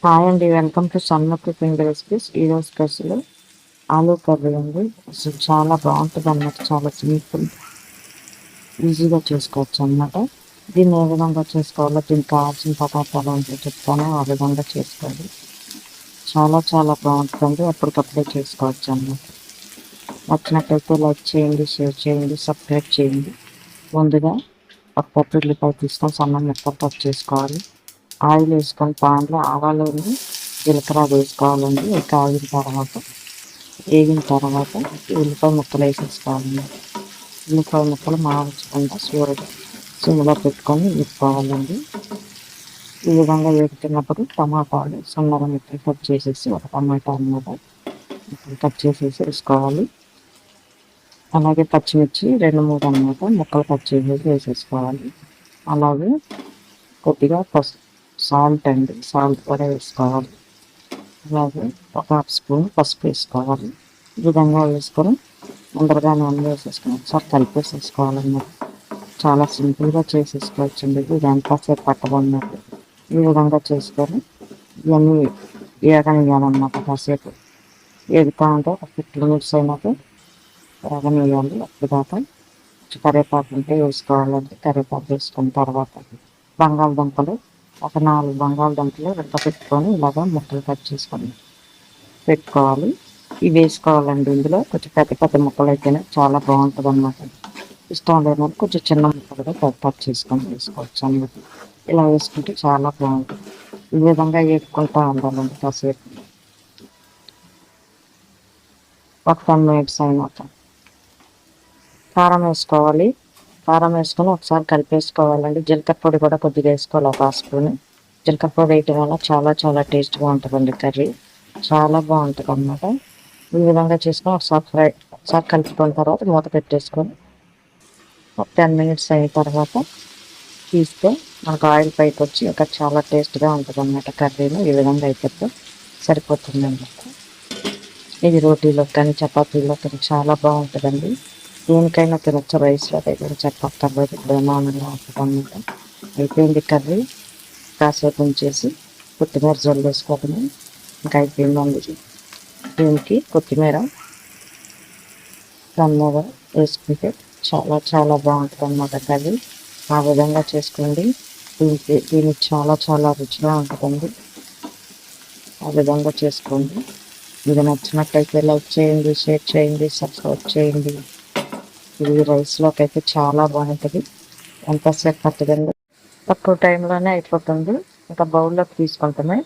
Hi అండి, welcome to సన్న cooking recipes. ఈరోజు స్పెషల్ ఆలూ కర్రీ అండి. అసలు చాలా బాగుంటుంది అన్నమాట. చాలా సింపుల్, ఈజీగా చేసుకోవచ్చు అన్నమాట. దీన్ని ఏ విధంగా చేసుకోవాలో, దీనికి కావాల్సిన పదార్థాలు అంటే చెప్తాను, ఆ విధంగా చేసుకోవాలి. చాలా చాలా బాగుంటుంది, అప్పటికప్పుడే చేసుకోవచ్చు అన్నమాట. నచ్చినట్లయితే లైక్ చేయండి, షేర్ చేయండి, సబ్స్క్రైబ్ చేయండి. ముందుగా ఒక పొట్టు ఉల్లిపాయ తీసుకొని సన్న ముక్కలు కట్ చేసుకోవాలి. ఆయిల్ వేసుకొని పాన్లో ఆవాలు జీలకర్ర వేసుకోవాలండి. వేగిన తర్వాత ఉల్లిపాయ ముక్కలు వేసేసుకోవాలండి. ఉల్లిపాయ ముక్కలు మాడించకుండా సిమ్లో పెట్టుకొని వేసుకోవాలండి. ఈ విధంగా వేగుతున్నప్పుడు టమాటాలు సన్నగా ముక్కలు కట్ చేసేసి, ఒక టమాటా అన్నమాట ముక్కలు కట్ చేసేసి వేసుకోవాలి. అలాగే పచ్చిమిర్చి 2-3 అన్నమాట ముక్కలు కట్ చేసేసి వేసేసుకోవాలి. అలాగే కొద్దిగా సాల్ట్ అండి, సాల్ట్ కూడా వేసుకోవాలి. అలాగే ఒక హాఫ్ స్పూన్ పసుపు వేసుకోవాలి. ఈ విధంగా వేసుకొని ముందరగా నూనె వేసేసుకొని ఒకసారి కలిపేసేసుకోవాలన్నమాట. చాలా సింపుల్గా చేసేసుకోవచ్చండి. ఇది ఎంతసేపు పట్టబడినట్టు ఈ విధంగా చేసుకొని ఇవన్నీ వేగనియాలన్నమాట. కాసేపు వేగుతూ ఉంటే ఒక 15 మినిట్స్ అయినాక వేగనియాలి. అప్పటిదాకా కరివేపాకు ఉంటే వేసుకోవాలండి. కరివేపాకు వేసుకున్న తర్వాత బంగాళదుంపలు ఒక 4 బంగాళదుంపలు పెట్టుకొని ఇలాగా ముక్కలు కట్ చేసుకొని పెట్టుకోవాలి. ఇవి వేసుకోవాలండి. ఇందులో కొంచెం పెద్ద పెద్ద ముక్కలు అయితేనే చాలా బాగుంటుంది అన్నమాట. ఇష్టం లేని కొంచెం చిన్న ముక్కలుగా కట్ చేసుకొని వేసుకోవచ్చు అన్నమాట. ఇలా వేసుకుంటే చాలా బాగుంటుంది. ఈ విధంగా వేసుకుంటూ ఉండాలండి. కాసేపు ఒక 10 మినిట్స్ అయినాక కారం వేసుకోవాలి. కారం వేసుకొని ఒకసారి కలిపేసుకోవాలండి. జీలకర్ర పొడి కూడా కొద్దిగా వేసుకోవాలి, ఒక స్పూన్. జీలకర్ర పొడి వేయటం వల్ల చాలా చాలా టేస్ట్గా ఉంటుందండి కర్రీ. చాలా బాగుంటుంది అన్నమాట. ఈ విధంగా చేసుకొని ఒకసారి కలుపుకున్న తర్వాత మూత పెట్టేసుకొని ఒక 10 మినిట్స్ అయిన తర్వాత తీస్తే మనకు ఆయిల్ పైకి వచ్చి ఇంకా చాలా టేస్ట్గా ఉంటుంది అన్నమాట. కర్రీని ఈ విధంగా అయిపోతే సరిపోతుంది అన్నమాట. ఇది రోటీలో కానీ చపాతీలో కానీ చాలా బాగుంటుందండి. దేనికైనా తినొచ్చు, రైస్లో అయితే చెప్పక్కర్లేదు. బ్రహ్మాండంగా ఉంటుంది అన్నమాట. అయిపోయింది కర్రీ. కాసేపు ఉంచేసి కొత్తిమీర జల్లు వేసుకోవడమే ఇంకా అయిపోయిందండి. దీనికి కొత్తిమీర సన్నగా వేసుకుంటే చాలా చాలా బాగుంటుంది అన్నమాట కర్రీ. ఆ విధంగా చేసుకోండి. దీనికి చాలా చాలా రుచిగా ఉంటుందండి. ఆ విధంగా చేసుకోండి. ఇది నచ్చినట్లయితే లైక్ చేయండి, షేర్ చేయండి, సబ్స్క్రైబ్ చేయండి. ఇది రైస్లోకి అయితే చాలా బాగుంటుంది. ఎంతసేపు పట్టదండి, తక్కువ టైంలోనే అయిపోతుంది. ఇంకా బౌల్లోకి తీసుకుంటామే.